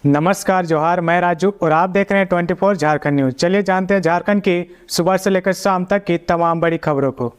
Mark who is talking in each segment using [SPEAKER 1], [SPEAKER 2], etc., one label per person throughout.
[SPEAKER 1] नमस्कार जोहार, मैं राजू और आप देख रहे हैं 24 झारखंड न्यूज। चलिए जानते हैं झारखंड की सुबह से लेकर शाम तक की तमाम बड़ी खबरों को।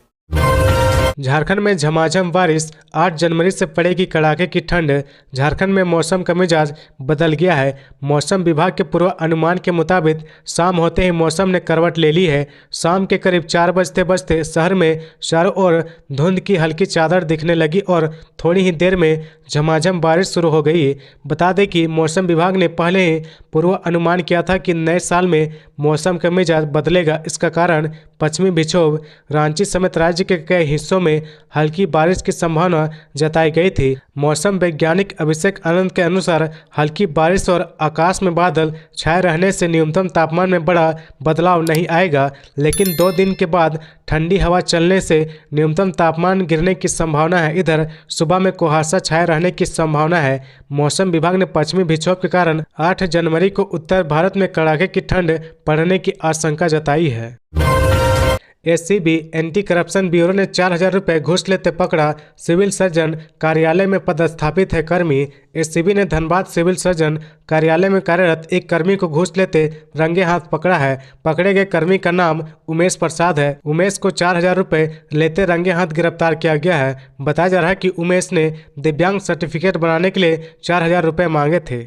[SPEAKER 1] झारखंड में झमाझम बारिश, 8 जनवरी से पड़ेगी कड़ाके की ठंड। झारखंड में मौसम का मिजाज बदल गया है। मौसम विभाग के पूर्व अनुमान के मुताबिक शाम होते ही मौसम ने करवट ले ली है। शाम के करीब 4 बजते बजते शहर में चारों ओर धुंध की हल्की चादर दिखने लगी और थोड़ी ही देर में झमाझम बारिश शुरू हो गई। बता दें कि मौसम विभाग ने पहले ही पूर्व अनुमान किया था कि नए साल में मौसम का मिजाज बदलेगा। इसका कारण पश्चिमी विक्षोभ रांची समेत राज्य के कई हिस्सों में हल्की बारिश की संभावना जताई गई थी। मौसम वैज्ञानिक अभिषेक आनंद के अनुसार हल्की बारिश और आकाश में बादल छाए रहने से न्यूनतम तापमान में बड़ा बदलाव नहीं आएगा, लेकिन 2 दिन के बाद ठंडी हवा चलने से न्यूनतम तापमान गिरने की संभावना है। इधर सुबह में कुहासा छाए रहने की संभावना है। मौसम विभाग ने पश्चिमी विक्षोभ के कारण 8 जनवरी को उत्तर भारत में कड़ाके की ठंड पड़ने की आशंका जताई है। एसीबी एंटी करप्शन ब्यूरो ने 4,000 रुपये घूस लेते पकड़ा। सिविल सर्जन कार्यालय में पदस्थापित है कर्मी। एसीबी ने धनबाद सिविल सर्जन कार्यालय में कार्यरत एक कर्मी को घूस लेते रंगे हाथ पकड़ा है। पकड़े गए कर्मी का नाम उमेश प्रसाद है। उमेश को 4,000 रुपये लेते रंगे हाथ गिरफ्तार किया गया है। बताया जा रहा है कि उमेश ने दिव्यांग सर्टिफिकेट बनाने के लिए 4,000 रुपये मांगे थे।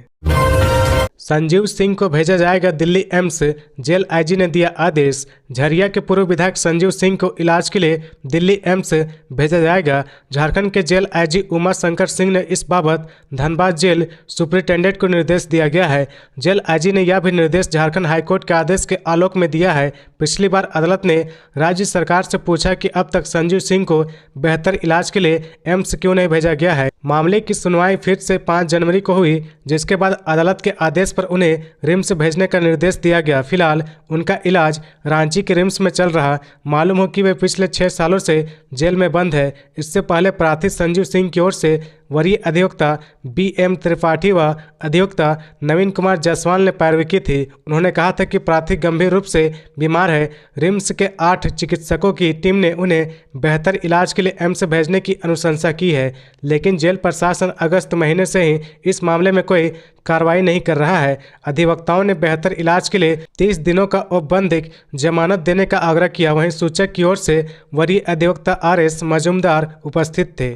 [SPEAKER 1] संजीव सिंह को भेजा जाएगा दिल्ली एम्स, जेल आईजी ने दिया आदेश। झरिया के पूर्व विधायक संजीव सिंह को इलाज के लिए दिल्ली एम्स भेजा जाएगा। झारखंड के जेल आईजी उमा शंकर सिंह ने इस बाबत धनबाद जेल सुपरिटेंडेंट को निर्देश दिया गया है। जेल आईजी ने यह भी निर्देश झारखंड हाईकोर्ट के आदेश के आलोक में दिया है। पिछली बार अदालत ने राज्य सरकार से पूछा कि अब तक संजीव सिंह को बेहतर इलाज के लिए एम्स क्यों नहीं भेजा गया है। मामले की सुनवाई फिर से 5 जनवरी को हुई, जिसके बाद अदालत के आदेश पर उन्हें रिम्स भेजने का निर्देश दिया गया। फिलहाल उनका इलाज रांची के रिम्स में चल रहा। मालूम हो कि वे पिछले 6 सालों से जेल में बंद है। इससे पहले प्रार्थी संजीव सिंह की ओर से वरीय अधिवक्ता BM त्रिपाठी व अधिवक्ता नवीन कुमार जायसवाल ने पैरवी की थी। उन्होंने कहा था कि प्रार्थी गंभीर रूप से बीमार है। रिम्स के 8 चिकित्सकों की टीम ने उन्हें बेहतर इलाज के लिए एम्स भेजने की अनुशंसा की है, लेकिन जेल प्रशासन अगस्त महीने से ही इस मामले में कोई कार्रवाई नहीं कर रहा है। अधिवक्ताओं ने बेहतर इलाज के लिए 30 दिनों का औपबंधिक जमानत देने का आग्रह किया। वहीं सूचक की ओर से वरीय अधिवक्ता RS मजूमदार उपस्थित थे।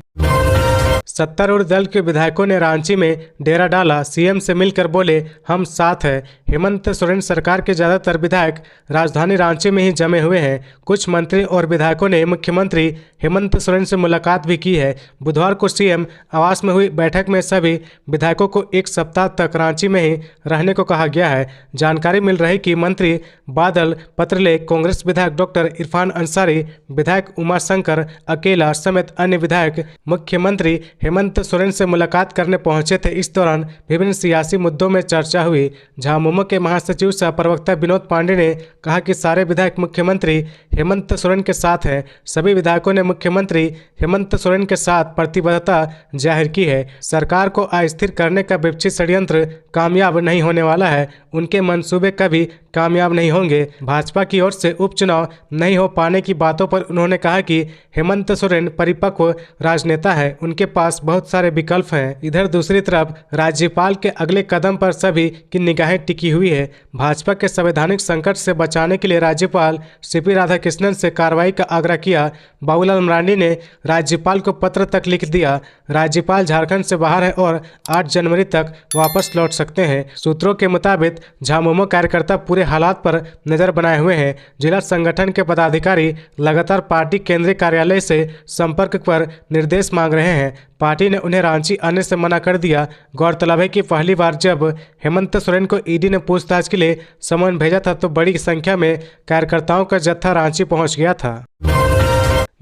[SPEAKER 1] सत्तारूढ़ दल के विधायकों ने रांची में डेरा डाला। सीएम से मिलकर बोले हम साथ हैं। हेमंत सोरेन सरकार के ज्यादातर विधायक राजधानी रांची में ही जमे हुए हैं। कुछ मंत्री और विधायकों ने मुख्यमंत्री हेमंत सोरेन से मुलाकात भी की है। बुधवार को सीएम आवास में हुई बैठक में सभी विधायकों को 1 सप्ताह तक रांची में ही रहने को कहा गया है। जानकारी मिल रही कि मंत्री बादल पत्रलेख, कांग्रेस विधायक डॉक्टर इरफान अंसारी, विधायक उमा शंकर अकेला समेत अन्य विधायक मुख्यमंत्री हेमंत सोरेन से मुलाकात करने पहुंचे थे। इस दौरान विभिन्न सियासी मुद्दों में चर्चा हुई। झामुमो के महासचिव सह प्रवक्ता विनोद पांडे ने कहा कि सारे विधायक मुख्यमंत्री हेमंत सोरेन के साथ हैं। सभी विधायकों ने मुख्यमंत्री हेमंत सोरेन के साथ प्रतिबद्धता जाहिर की है। सरकार को अस्थिर करने का विपक्षी षड्यंत्र कामयाब नहीं होने वाला है। उनके मंसूबे कभी कामयाब नहीं होंगे। भाजपा की ओर से उपचुनाव नहीं हो पाने की बातों पर उन्होंने कहा कि हेमंत सोरेन परिपक्व राजनेता है, उनके पास बहुत सारे विकल्प हैं। इधर दूसरी तरफ राज्यपाल के अगले कदम पर सभी की निगाहें टिकी हुई है। भाजपा के संवैधानिक संकट से बचाने के लिए राज्यपाल CP राधाकृष्णन से कार्रवाई का आग्रह किया। बाबूलाल मरांडी ने राज्यपाल को पत्र तक लिख दिया। राज्यपाल झारखंड से बाहर है और 8 जनवरी तक वापस लौट सकते हैं। सूत्रों के मुताबिक झामुमो कार्यकर्ता पूरे हालात पर नजर बनाए हुए हैं। जिला संगठन के पदाधिकारी लगातार पार्टी केंद्रीय कार्यालय से संपर्क पर निर्देश मांग रहे हैं। पार्टी ने उन्हें रांची आने से मना कर दिया। गौरतलब है कि पहली बार जब हेमंत सोरेन को ईडी ने पूछताछ के लिए समन भेजा था तो बड़ी संख्या में कार्यकर्ताओं का जत्था रांची पहुंच गया था।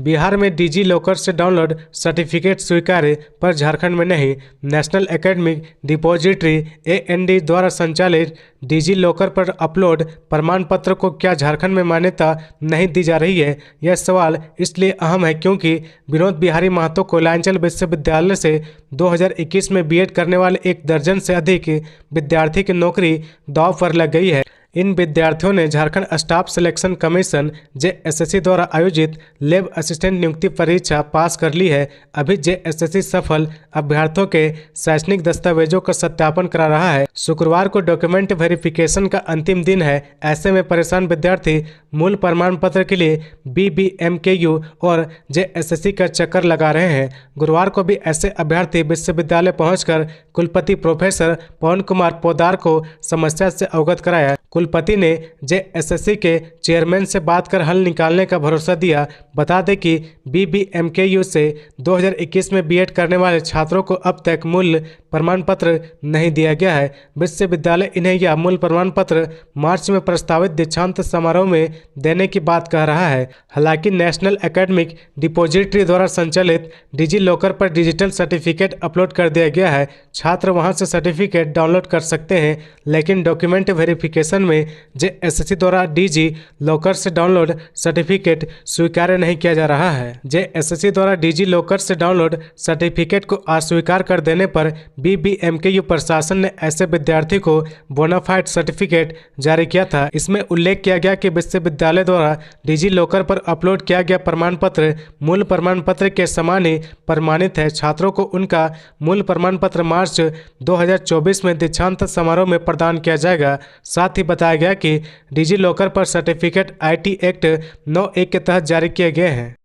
[SPEAKER 1] बिहार में डिजी लॉकर से डाउनलोड सर्टिफिकेट स्वीकार्य पर झारखंड में नहीं। नेशनल एकेडमिक डिपॉजिटरी AND द्वारा संचालित डिजी लॉकर पर अपलोड प्रमाण पत्र को क्या झारखंड में मान्यता नहीं दी जा रही है? यह सवाल इसलिए अहम है क्योंकि विनोद बिहारी महतो कोयलांचल विश्वविद्यालय से 2021 में B.Ed करने वाले 1 दर्जन से अधिक विद्यार्थी की नौकरी दांव पर लग गई है। इन विद्यार्थियों ने Jharkhand staff selection commission JSSC द्वारा आयोजित लैब असिस्टेंट नियुक्ति परीक्षा पास कर ली है। अभी जेएसएससी सफल अभ्यर्थियों के शैक्षणिक दस्तावेजों का सत्यापन करा रहा है। शुक्रवार को डॉक्यूमेंट वेरिफिकेशन का अंतिम दिन है। ऐसे में परेशान विद्यार्थी मूल प्रमाण पत्र के लिए BBMKU और जेएसएससी का चक्कर लगा रहे हैं। गुरुवार को भी ऐसे अभ्यर्थी विश्वविद्यालय पहुंचकर कुलपति प्रोफेसर पवन कुमार पोद्दार को समस्या से अवगत कराया। कुलपति ने जेएसएससी के चेयरमैन से बात कर हल निकालने का भरोसा दिया। बता दें कि BBMKU से 2021 में बीएड करने वाले छात्रों को अब तक मूल प्रमाण पत्र नहीं दिया गया है। विश्वविद्यालय इन्हें यह मूल प्रमाण पत्र मार्च में प्रस्तावित दीक्षांत समारोह में देने की बात कह रहा है। हालांकि नेशनल एकेडमिक डिपॉजिटरी द्वारा संचालित डिजी लॉकर पर डिजिटल सर्टिफिकेट अपलोड कर दिया गया है। छात्र वहां से सर्टिफिकेट डाउनलोड कर सकते हैं, लेकिन डॉक्यूमेंट वेरिफिकेशन में जेएसएससी द्वारा डिजी लॉकर से डाउनलोड सर्टिफिकेट स्वीकार नहीं किया जा रहा है। जेएसएससी द्वारा डिजी लॉकर से डाउनलोड सर्टिफिकेट को अस्वीकार कर देने पर BBMKU प्रशासन ने ऐसे विद्यार्थी को बोनाफाइड सर्टिफिकेट जारी किया था। इसमें उल्लेख किया गया कि विश्वविद्यालय द्वारा डिजी लॉकर पर अपलोड किया गया प्रमाण पत्र मूल प्रमाण पत्र के समान ही प्रमाणित है। छात्रों को उनका मूल प्रमाण पत्र मार्च 2024 में दीक्षांत समारोह में प्रदान किया जाएगा। साथ ही बताया गया कि डिजी लॉकर पर सर्टिफिकेट IT एक्ट 91 के तहत जारी किए गए हैं।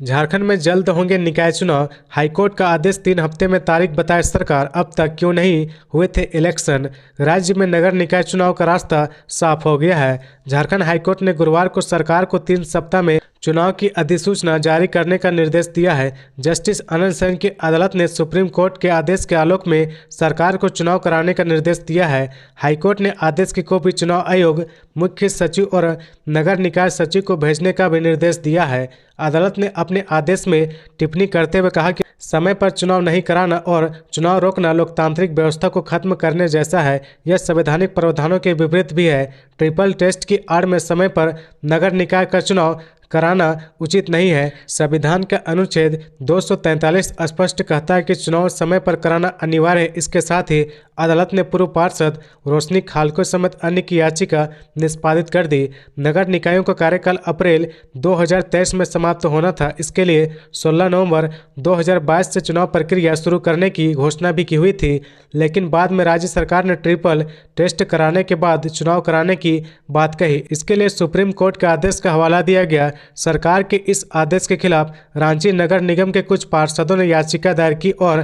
[SPEAKER 1] झारखंड में जल्द होंगे निकाय चुनाव। हाईकोर्ट का आदेश 3 हफ्ते में तारीख बताए सरकार। अब तक क्यों नहीं हुए थे इलेक्शन। राज्य में नगर निकाय चुनाव का रास्ता साफ हो गया है। झारखंड हाईकोर्ट ने गुरुवार को सरकार को 3 सप्ताह में चुनाव की अधिसूचना जारी करने का निर्देश दिया है। जस्टिस आनंद सैन की अदालत ने सुप्रीम कोर्ट के आदेश के आलोक में सरकार को चुनाव कराने का निर्देश दिया है। हाईकोर्ट ने आदेश की कॉपी चुनाव आयोग, मुख्य सचिव और नगर निकाय सचिव को भेजने का भी निर्देश दिया है। अदालत ने अपने आदेश में टिप्पणी करते हुए कहा कि समय पर चुनाव नहीं कराना और चुनाव रोकना लोकतांत्रिक व्यवस्था को खत्म करने जैसा है। यह संवैधानिक प्रावधानों के विपरीत भी है। ट्रिपल टेस्ट की आड़ में समय पर नगर निकाय का चुनाव कराना उचित नहीं है। संविधान का अनुच्छेद 243 स्पष्ट कहता है कि चुनाव समय पर कराना अनिवार्य है। इसके साथ ही अदालत ने पूर्व पार्षद रोशनी खालको समेत अन्य की याचिका निष्पादित कर दी। नगर निकायों का कार्यकाल अप्रैल 2023 में समाप्त होना था। इसके लिए 16 नवंबर 2022 से चुनाव प्रक्रिया शुरू करने की घोषणा भी की हुई थी, लेकिन बाद में राज्य सरकार ने ट्रिपल टेस्ट कराने के बाद चुनाव कराने की बात कही। इसके लिए सुप्रीम कोर्ट के आदेश का हवाला दिया गया। सरकार के इस आदेश के खिलाफ रांची नगर निगम के कुछ पार्षदों ने याचिका दायर की और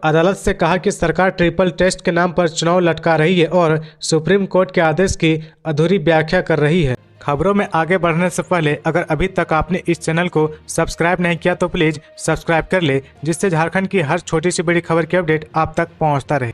[SPEAKER 1] अदालत से कहा कि सरकार ट्रिपल टेस्ट के नाम पर चुनाव लटका रही है और सुप्रीम कोर्ट के आदेश की अधूरी व्याख्या कर रही है। खबरों में आगे बढ़ने से पहले अगर अभी तक आपने इस चैनल को सब्सक्राइब नहीं किया तो प्लीज सब्सक्राइब कर ले, जिससे झारखंड की हर छोटी सी बड़ी खबर की अपडेट आप तक पहुंचता रहे।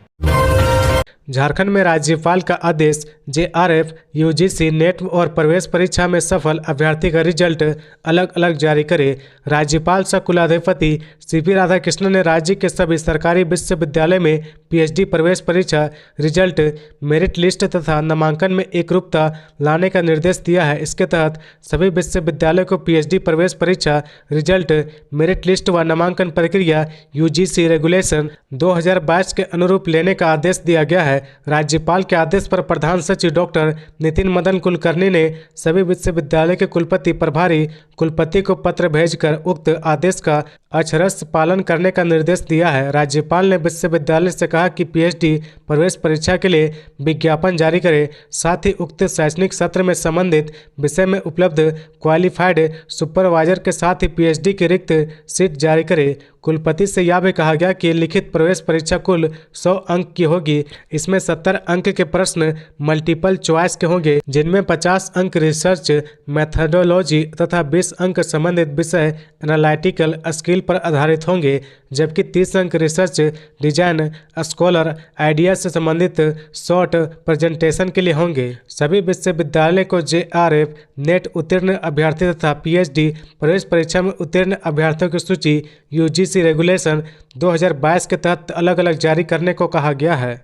[SPEAKER 1] झारखंड में राज्यपाल का आदेश। JRF, UGC, नेट और प्रवेश परीक्षा में सफल अभ्यर्थी का रिजल्ट अलग अलग जारी करे। राज्यपाल सह कुलाधिपति CP राधाकृष्णन ने राज्य के सभी सरकारी विश्वविद्यालय में PhD प्रवेश परीक्षा रिजल्ट, मेरिट लिस्ट तथा नामांकन में एकरूपता लाने का निर्देश दिया है। इसके तहत सभी विश्वविद्यालय को PhD प्रवेश परीक्षा रिजल्ट, मेरिट लिस्ट व नामांकन प्रक्रिया UGC रेगुलेशन 2022 के अनुरूप लेने का आदेश दिया गया है। राज्यपाल के आदेश पर प्रधान सचिव डॉक्टर नितिन मदन कुलकर्णी ने सभी विश्वविद्यालय के कुलपति प्रभारी कुलपति को पत्र भेजकर उक्त आदेश का अक्षरशः पालन करने का निर्देश दिया है। राज्यपाल ने विश्वविद्यालय से कहा कि PhD प्रवेश परीक्षा के लिए विज्ञापन जारी करे, साथ ही उक्त शैक्षणिक सत्र में संबंधित विषय में उपलब्ध क्वालिफाइड सुपरवाइजर के साथ ही PhD की रिक्त सीट जारी करे। कुलपति से यह भी कहा गया कि लिखित प्रवेश परीक्षा कुल 100 अंक की होगी। इसमें 70 अंक के प्रश्न मल्टीपल चॉइस के होंगे, जिनमें 50 अंक रिसर्च मेथडोलॉजी तथा 20 अंक संबंधित विषय एनालिटिकल स्किल पर आधारित होंगे, जबकि 30 अंक रिसर्च डिजाइन स्कॉलर आइडिया से संबंधित शॉर्ट प्रेजेंटेशन के लिए होंगे। सभी विश्वविद्यालय को JRF, नेट उत्तीर्ण अभ्यर्थी तथा PhD प्रवेश परीक्षा में उत्तीर्ण अभ्यर्थियों की सूची UGC रेगुलेशन 2022 के तहत अलग अलग जारी करने को कहा गया है।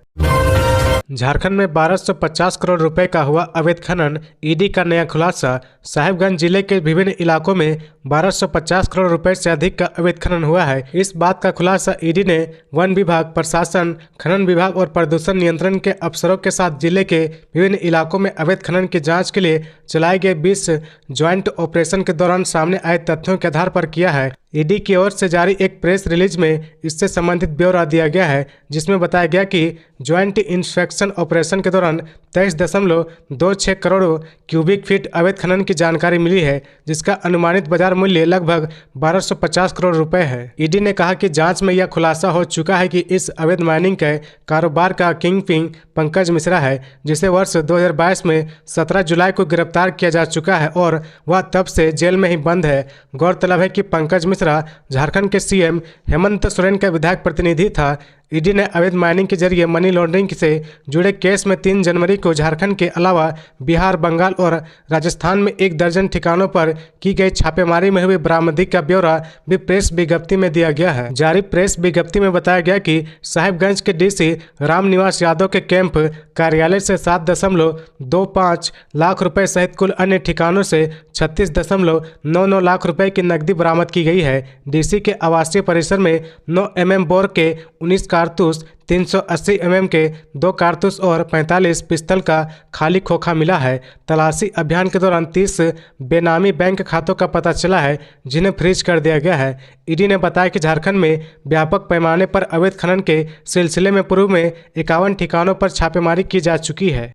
[SPEAKER 1] झारखंड में 1250 करोड़ रुपए का हुआ अवैध खनन, ईडी का नया खुलासा। साहिबगंज जिले के विभिन्न इलाकों में 1250 करोड़ रुपए से अधिक का अवैध खनन हुआ है। इस बात का खुलासा ईडी ने वन विभाग, प्रशासन, खनन विभाग और प्रदूषण नियंत्रण के अफसरों के साथ जिले के विभिन्न इलाकों में अवैध खनन की जांच के लिए चलाए गए 20 ज्वाइंट ऑपरेशन के दौरान सामने आए तथ्यों के आधार पर किया है। ईडी की ओर से जारी एक प्रेस रिलीज में इससे संबंधित ब्यौरा दिया गया है, जिसमें बताया गया कि ज्वाइंट इंस्पेक्शन ऑपरेशन के दौरान 23.26 करोड़ क्यूबिक फीट अवैध खनन की जानकारी मिली है, जिसका अनुमानित बाजार मूल्य लगभग 1250 करोड़ रुपए है। ईडी ने कहा कि जांच में यह खुलासा हो चुका है कि इस अवैध माइनिंग के कारोबार का किंग पिंग पंकज मिश्रा है, जिसे वर्ष 2022 में 17 जुलाई को गिरफ्तार किया जा चुका है और वह तब से जेल में ही बंद है। गौरतलब है कि पंकज मिश्रा झारखंड के सीएम हेमंत सोरेन का विधायक प्रतिनिधि था। ईडी ने अवैध माइनिंग के जरिए मनी लॉन्ड्रिंग से जुड़े केस में 3 जनवरी को झारखंड के अलावा बिहार, बंगाल और राजस्थान में 1 दर्जन ठिकानों पर की गई छापेमारी में हुई बरामदगी का ब्यौरा भी प्रेस विज्ञप्ति में दिया गया है। जारी प्रेस विज्ञप्ति में बताया गया कि साहिबगंज के डीसी रामनिवास यादव के कैंप कार्यालय से 7.25 लाख रुपए सहित कुल अन्य ठिकानों से 36.99 लाख रुपए की नकदी बरामद की गई है। डीसी के आवासीय परिसर में 9 mm बोर के 19 कारतूस, 380 mm के 2 कारतूस और 45 पिस्तल का खाली खोखा मिला है। तलाशी अभियान के दौरान 30 बेनामी बैंक खातों का पता चला है, जिन्हें फ्रीज कर दिया गया है। ईडी ने बताया कि झारखंड में व्यापक पैमाने पर अवैध खनन के सिलसिले में पूर्व में 51 ठिकानों पर छापेमारी की जा चुकी है।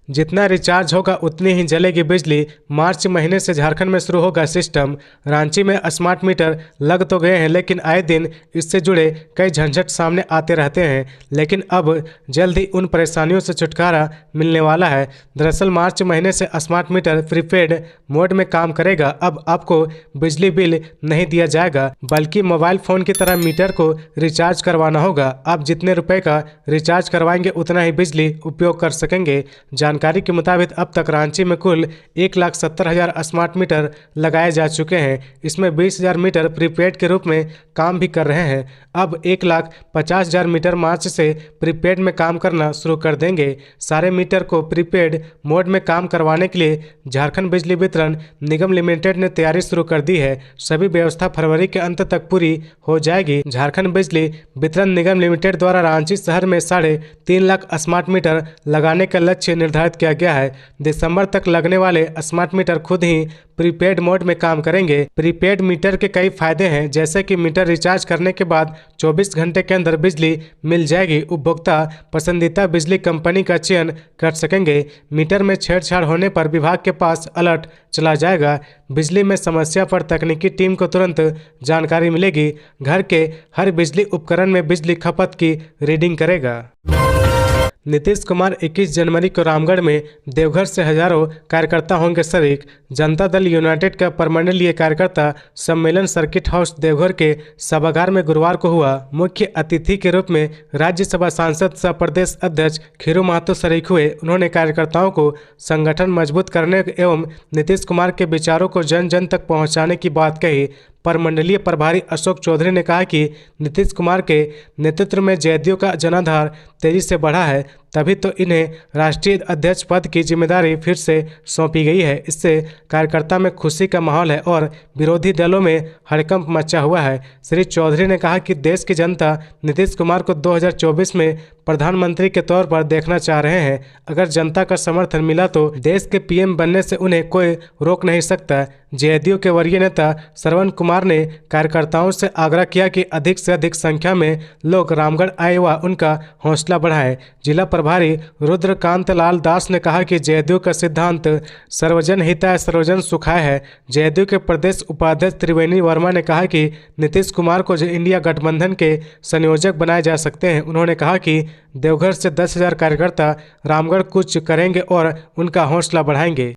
[SPEAKER 1] जितना रिचार्ज होगा उतनी ही जलेगी बिजली। मार्च महीने से झारखंड में शुरू होगा सिस्टम। रांची में स्मार्ट मीटर लग तो गए हैं, लेकिन आए दिन इससे जुड़े कई झंझट सामने आते रहते हैं। लेकिन अब जल्द ही उन परेशानियों से छुटकारा मिलने वाला है। दरअसल मार्च महीने से स्मार्ट मीटर प्रीपेड मोड में काम करेगा। अब आपको बिजली बिल नहीं दिया जाएगा, बल्कि मोबाइल फ़ोन की तरह मीटर को रिचार्ज करवाना होगा। आप जितने रुपए का रिचार्ज करवाएंगे उतना ही बिजली उपयोग कर सकेंगे। जानकारी के मुताबिक अब तक रांची में कुल 1,70,000 स्मार्ट मीटर लगाए जा चुके हैं। इसमें 20,000 मीटर प्रीपेड के रूप में काम भी कर रहे हैं। अब 1,50,000 मीटर मार्च से प्रीपेड में काम करना शुरू कर देंगे। सारे मीटर को प्रीपेड मोड में काम करवाने के लिए झारखंड बिजली वितरण निगम लिमिटेड ने तैयारी शुरू कर दी है। सभी व्यवस्था फरवरी के अंत तक पूरी हो जाएगी। झारखंड बिजली वितरण निगम लिमिटेड द्वारा रांची शहर में 3.5 लाख स्मार्ट मीटर लगाने का लक्ष्य निर्धारित किया गया है। दिसंबर तक लगने वाले स्मार्ट मीटर खुद ही प्रीपेड मोड में काम करेंगे। प्रीपेड मीटर के कई फायदे हैं, जैसे कि मीटर रिचार्ज करने के बाद 24 घंटे के अंदर बिजली मिल जाएगी। उपभोक्ता पसंदीदा बिजली कंपनी का चयन कर सकेंगे। मीटर में छेड़छाड़ होने पर विभाग के पास अलर्ट चला जाएगा। बिजली में समस्या पर तकनीकी टीम को तुरंत जानकारी मिलेगी। घर के हर बिजली उपकरण में बिजली खपत की रीडिंग करेगा। नीतीश कुमार 21 जनवरी को रामगढ़ में देवघर से हजारों कार्यकर्ता होंगे शरीक। जनता दल यूनाइटेड का परमंडलीय कार्यकर्ता सम्मेलन सर्किट हाउस देवघर के सभागार में गुरुवार को हुआ। मुख्य अतिथि के रूप में राज्यसभा सांसद सह प्रदेश अध्यक्ष खीरू महतो शरीक हुए। उन्होंने कार्यकर्ताओं को संगठन मजबूत करने एवं नीतीश कुमार के विचारों को जन जन तक पहुँचाने की बात कही। परमंडलीय प्रभारी अशोक चौधरी ने कहा कि नीतीश कुमार के नेतृत्व में जदयू का जनाधार तेजी से बढ़ा है, तभी तो इन्हें राष्ट्रीय अध्यक्ष पद की जिम्मेदारी फिर से सौंपी गई है। इससे कार्यकर्ता में खुशी का माहौल है और विरोधी दलों में हड़कंप मचा हुआ है। श्री चौधरी ने कहा कि देश की जनता नीतीश कुमार को 2024 में प्रधानमंत्री के तौर पर देखना चाह रहे हैं। अगर जनता का समर्थन मिला तो देश के पीएम बनने से उन्हें कोई रोक नहीं सकता। जेडीयू के वरीय नेता श्रवण कुमार ने कार्यकर्ताओं से आग्रह किया कि अधिक से अधिक संख्या में लोग रामगढ़ आए व उनका हौसला बढ़ाएं। जिला प्रभारी रुद्रकांत लाल दास ने कहा कि जेडीयू का सिद्धांत सर्वजन हिताय सर्वजन सुखाय है। जेडीयू के प्रदेश उपाध्यक्ष त्रिवेणी वर्मा ने कहा कि नीतीश कुमार को इंडिया गठबंधन के संयोजक बनाए जा सकते हैं। उन्होंने कहा कि देवघर से 10,000 कार्यकर्ता रामगढ़ कूच करेंगे और उनका हौसला बढ़ाएंगे।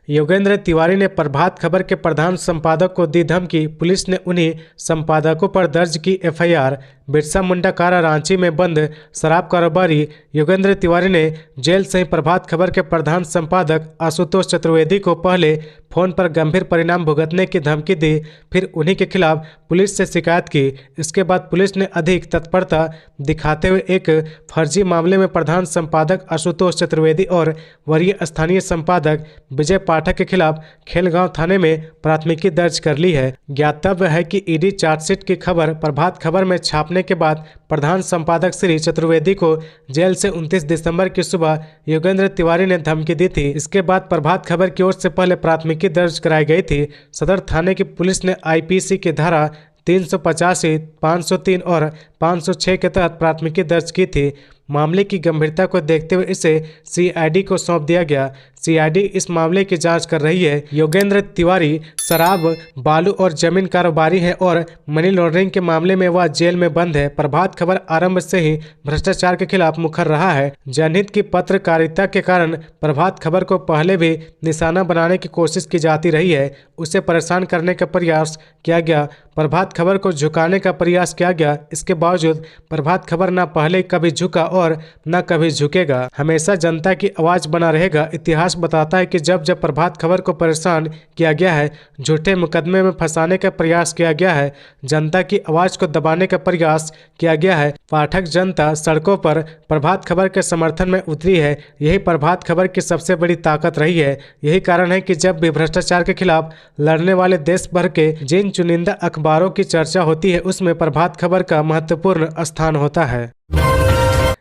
[SPEAKER 1] योगेंद्र तिवारी ने प्रभात खबर के प्रधान संपादक को दी धमकी। पुलिस ने उन्हीं संपादकों पर दर्ज की एफआईआर। बिरसा मुंडा कारा रांची में बंद शराब कारोबारी योगेंद्र तिवारी ने जेल से ही प्रभात खबर के प्रधान संपादक आशुतोष चतुर्वेदी को पहले फोन पर गंभीर परिणाम भुगतने की धमकी दी, फिर उन्हीं के खिलाफ पुलिस से शिकायत की। इसके बाद पुलिस ने अधिक तत्परता दिखाते हुए एक फर्जी मामले में प्रधान संपादक आशुतोष चतुर्वेदी और वरीय स्थानीय संपादक विजय पाठक के खिलाफ खेलगांव थाने में प्राथमिकी दर्ज कर ली है। ज्ञातव्य है कि ईडी चार्जशीट की खबर प्रभात खबर में छापने के बाद प्रधान संपादक श्री चतुर्वेदी को जेल से 29 दिसंबर की सुबह योगेंद्र तिवारी ने धमकी दी थी। इसके बाद प्रभात खबर की ओर से पहले प्राथमिकी दर्ज कराई गई थी। सदर थाने की पुलिस ने आईपीसी की धारा 385, 503 और 506 के तहत प्राथमिकी दर्ज की थी। मामले की गंभीरता को देखते हुए इसे सीआईडी को सौंप दिया गया। सीआईडी इस मामले की जांच कर रही है। योगेंद्र तिवारी शराब, बालू और जमीन कारोबारी है और मनी लॉन्ड्रिंग के मामले में वह जेल में बंद है। प्रभात खबर आरंभ से ही भ्रष्टाचार के खिलाफ मुखर रहा है। जनहित की पत्रकारिता के कारण प्रभात खबर को पहले भी निशाना बनाने की कोशिश की जाती रही है। उसे परेशान करने का प्रयास किया गया, प्रभात खबर को झुकाने का प्रयास किया गया। इसके बावजूद प्रभात खबर न पहले कभी झुका और न कभी झुकेगा, हमेशा जनता की आवाज बना रहेगा। इतिहास बताता है कि जब जब प्रभात खबर को परेशान किया गया है, झूठे मुकदमे में फंसाने का प्रयास किया गया है, जनता की आवाज को दबाने का प्रयास किया गया है, पाठक जनता सड़कों पर प्रभात खबर के समर्थन में उतरी है। यही प्रभात खबर की सबसे बड़ी ताकत रही है। यही कारण है कि जब भी भ्रष्टाचार के खिलाफ लड़ने वाले देश भर के जिन चुनिंदा अखबारों की चर्चा होती है, उसमें प्रभात खबर का महत्वपूर्ण स्थान होता है।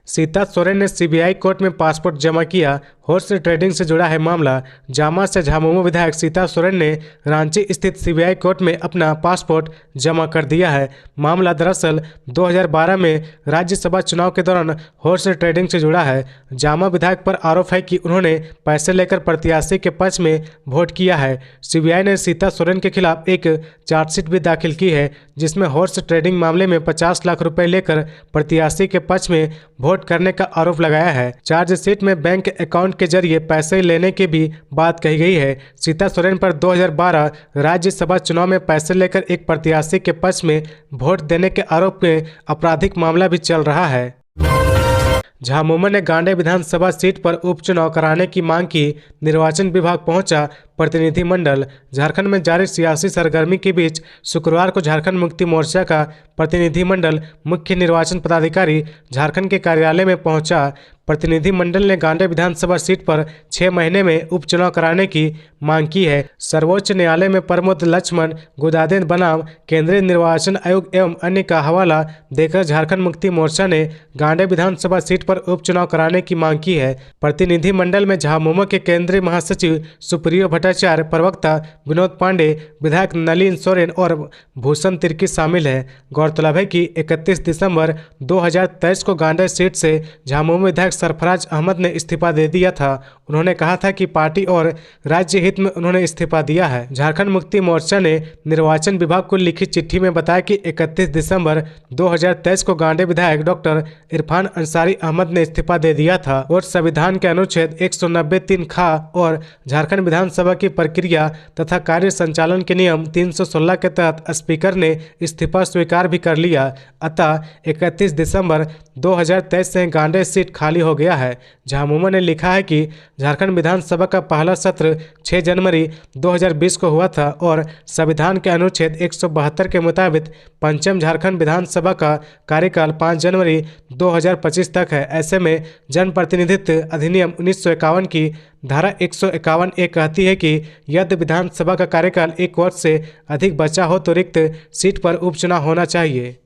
[SPEAKER 1] सीता सोरेन ने सीबीआई कोर्ट में पासपोर्ट जमा किया। हॉर्स ट्रेडिंग से जुड़ा है मामला। जामा से झामुमो विधायक सीता सोरेन ने रांची स्थित सीबीआई कोर्ट में अपना पासपोर्ट जमा कर दिया है। मामला दरअसल 2012 में राज्यसभा चुनाव के दौरान हॉर्स ट्रेडिंग से जुड़ा है। जामा विधायक पर आरोप है कि उन्होंने पैसे लेकर प्रत्याशी के पक्ष में वोट किया है। सीबीआई ने सीता सोरेन के खिलाफ एक चार्जशीट भी दाखिल की है, जिसमें हॉर्स ट्रेडिंग मामले में 50 लाख रुपए लेकर प्रत्याशी के पक्ष में वोट करने का आरोप लगाया है। चार्जशीट में बैंक अकाउंट के जरिए पैसे लेने की भी बात कही गई है। सीता सोरेन पर 2012 राज्यसभा चुनाव में पैसे लेकर एक प्रत्याशी के पक्ष में वोट देने के आरोप में आपराधिक मामला भी चल रहा है। झामुमो ने गांडे विधानसभा सीट पर उपचुनाव कराने की मांग की। निर्वाचन विभाग पहुंचा प्रतिनिधिमंडल। झारखंड में जारी सियासी सरगर्मी के बीच शुक्रवार को झारखंड मुक्ति मोर्चा का प्रतिनिधिमंडल मुख्य निर्वाचन पदाधिकारी झारखंड के कार्यालय में पहुंचा। प्रतिनिधिमंडल ने गांडे विधानसभा सीट पर 6 महीने में उपचुनाव कराने की मांग की है। सर्वोच्च न्यायालय में प्रमोद लक्ष्मण गुदादेन बनाम केंद्रीय निर्वाचन आयोग एवं अन्य का हवाला देकर झारखंड मुक्ति मोर्चा ने गांडे विधानसभा सीट पर उपचुनाव कराने की मांग की है। प्रतिनिधिमंडल में झामुमो के केंद्रीय महासचिव सुप्रियो भट्टाचार्य, प्रवक्ता विनोद पांडे, विधायक नलिन सोरेन और भूषण तिर्की शामिल है। गौरतलब है कि 31 दिसंबर 2023 को गांडे सीट से झामुमो विधायक सरफराज अहमद ने इस्तीफा दे दिया था। उन्होंने कहा था कि पार्टी और राज्य हित में उन्होंने इस्तीफा दिया है। झारखंड मुक्ति मोर्चा ने निर्वाचन विभाग को लिखी चिट्ठी में बताया कि 31 दिसंबर 2023 को गांडे विधायक डॉक्टर इरफान अंसारी अहमद ने इस्तीफा दे दिया था और संविधान के अनुच्छेद 190(3) खा और झारखंड विधानसभा की प्रक्रिया तथा कार्य संचालन के नियम 316 के तहत स्पीकर ने इस्तीफा स्वीकार भी कर लिया। अतः 31 दिसंबर 2023 से गांडे सीट खाली हो गया है। झामुमो ने लिखा है कि झारखंड विधानसभा का पहला सत्र 6 जनवरी 2020 को हुआ था और संविधान के अनुच्छेद 172 के मुताबिक पंचम झारखंड विधानसभा का कार्यकाल 5 जनवरी 2025 तक है। ऐसे में जनप्रतिनिधित्व अधिनियम 1951 की धारा 151(a) कहती है कि यदि विधानसभा का कार्यकाल 1 वर्ष से अधिक बचा हो तो रिक्त सीट पर उपचुनाव होना चाहिए।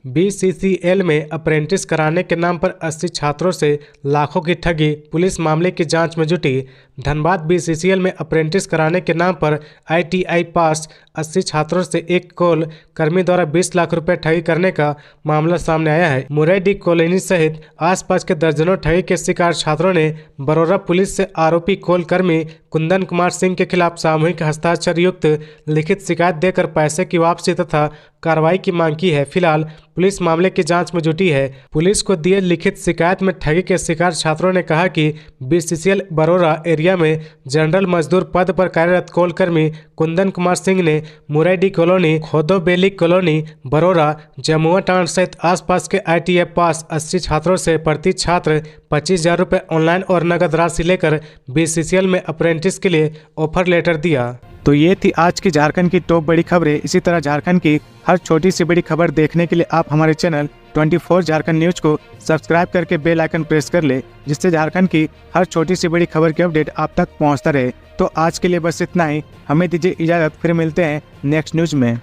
[SPEAKER 1] BCCL में अप्रेंटिस कराने के नाम पर 80 छात्रों से लाखों की ठगी, पुलिस मामले की जांच में जुटी। धनबाद BCCL में अप्रेंटिस कराने के नाम पर ITI पास 80 छात्रों से एक कोल कर्मी द्वारा 20 लाख रुपए ठगी करने का मामला सामने आया है। मुरैडी कॉलोनी सहित आसपास के दर्जनों ठगी के शिकार छात्रों ने बरोरा पुलिस से आरोपी कोल कर्मी कुंदन कुमार सिंह के खिलाफ सामूहिक हस्ताक्षर युक्त लिखित शिकायत देकर पैसे की वापसी तथा कार्रवाई की मांग की है। फिलहाल पुलिस मामले की जांच में जुटी है। पुलिस को दिए लिखित शिकायत में ठगी के शिकार छात्रों ने कहा कि BCCL बरोरा एरिया में जनरल मजदूर पद पर कार्यरत कोल कर्मी कुंदन कुमार सिंह ने मुरैडी कॉलोनी, खोदोबेली कॉलोनी, बरोरा, जमुआ टांड सहित आसपास के ITF पास 80 छात्रों से प्रति छात्र 25,000 रुपये ऑनलाइन और नगद राशि लेकर BCCL में अप्रेंटिस के लिए ऑफर लेटर दिया। तो ये थी आज की झारखंड की टॉप बड़ी खबरें। इसी तरह झारखंड की हर छोटी सी बड़ी खबर देखने के लिए आप हमारे चैनल 24 झारखंड न्यूज को सब्सक्राइब करके बेल आइकन प्रेस कर ले, जिससे झारखंड की हर छोटी सी बड़ी खबर की अपडेट आप तक पहुंचता रहे। तो आज के लिए बस इतना ही, हमें दीजिए इजाजत, फिर मिलते हैं नेक्स्ट न्यूज में।